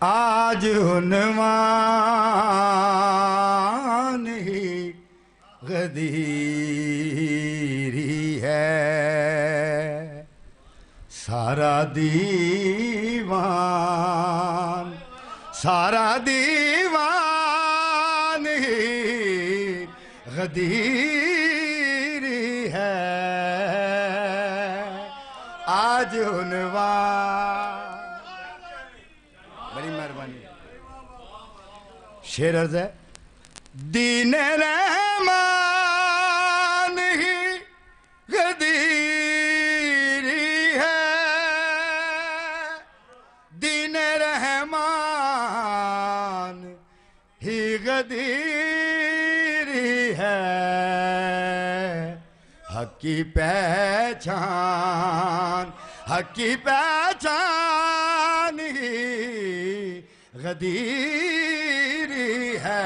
آج عنوان ہی غدیری ہے، سارا دیوان ہی غدیری ہے، آج عنوان. بڑی مہربانی. شعر عرض ہے: دین رحمان ہی غدیری ہے، دین رحمان ہی غدیری ہے، حق کی پہچان ہی غدیری ہے.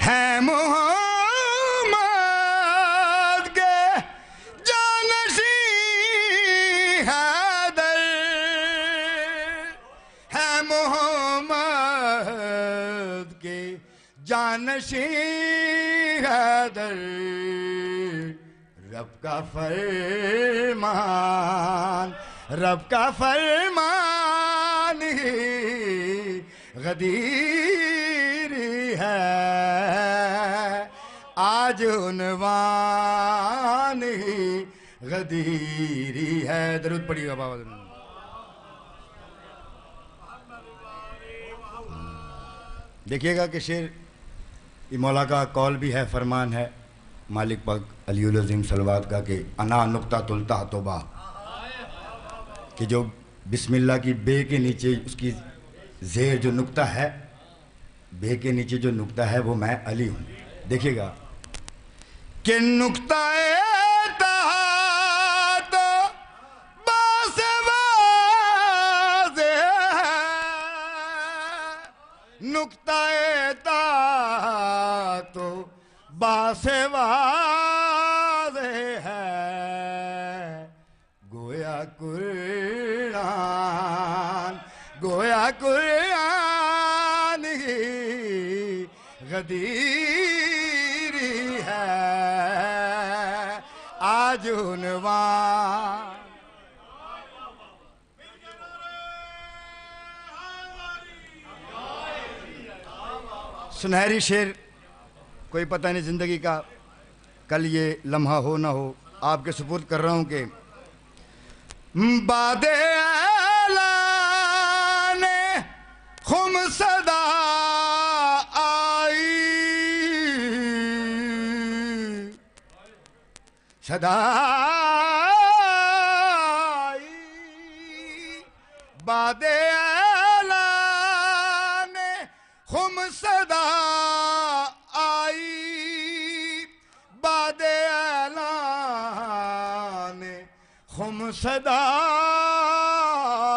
ہے محمد کے جانشین حیدر، ہے محمد کے جانشین حیدر، رب کا فرمان ہی غدیری ہے، آج عنوان ہی غدیری ہے. درود پڑھیے گا بابا. دیکھیے گا کہ شعر یہ مولا کا قول بھی ہے، فرمان ہے مالک پاک علی العظیم صلوات کا کہ انا نقطۃ التحتبہ، کہ جو بسم اللہ کی بے کے نیچے اس کی زیر جو نقطہ ہے، بے کے نیچے جو نقطہ ہے وہ میں علی ہوں. دیکھیے گا کہ نقطہ تحت باس واضح ہے، نقطہ تحت باس واضح ہے، گویا قرآن ہی غدیری ہے، آج عنوان. سنہری شعر، کوئی پتہ نہیں زندگی کا کل یہ لمحہ ہو نہ ہو، آپ کے سپرد کر رہا ہوں کہ بعد اعلان خم صدا آئی، بعد اعلان خم صدا آئی، بعد اعلان خم صدا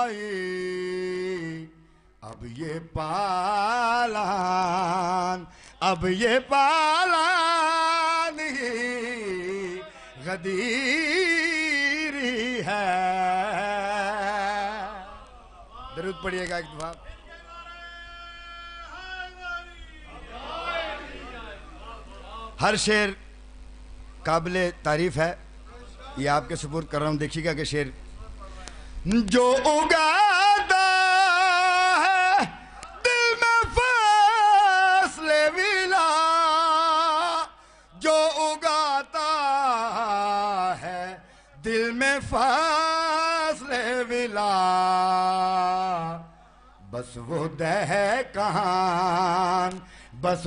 آئی، اب یہ پالان ہی غدیری ہے. درود پڑھیے گا ایک دفعہ. ہر شعر قابل تعریف ہے، یہ آپ کے سپرد کر رہا ہوں. دیکھیے گا کہ شعر جو اگاتا ہے دل میں فصل ولا، جو اگاتا ہے دل میں فصل ولا، بس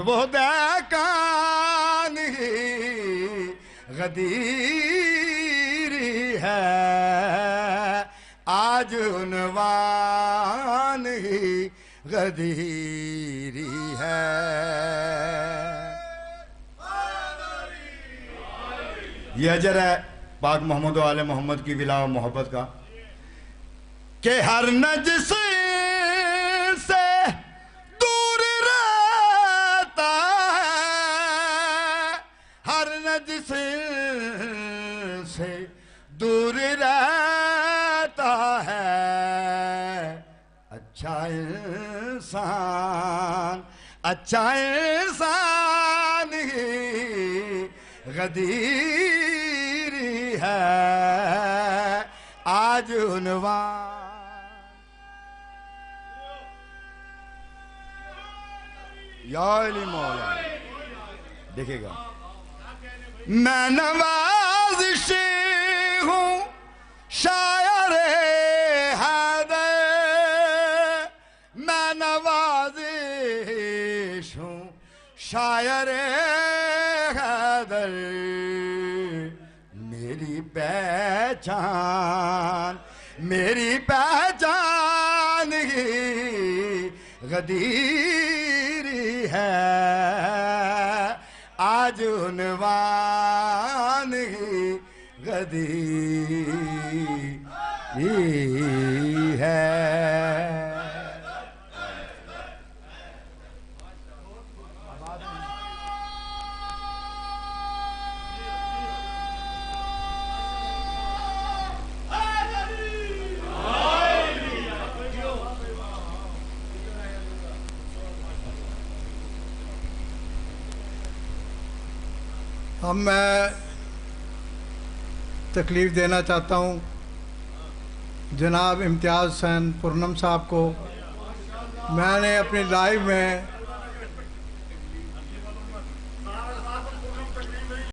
وہ دہقان ہی غدیری ہے، آج عنوان ہی غدیری ہے. یہ اجر ہے پاک محمد و آل محمد کی ولا و محبت کا کہ ہر نجس سے انسان اچھا انسان ہی غدیری ہے آج عنوان یا علی مولا دیکھے گا میں نوازش ہوں شاعر حیدر میں نوازش ہوں شاعر حیدر میری پہچان ہی غدیری ہے آج عنوان ہی غدیری ہے اب میں تکلیف دینا چاہتا ہوں جناب امتیاز حسین پرنم صاحب کو. میں نے اپنی لائف میں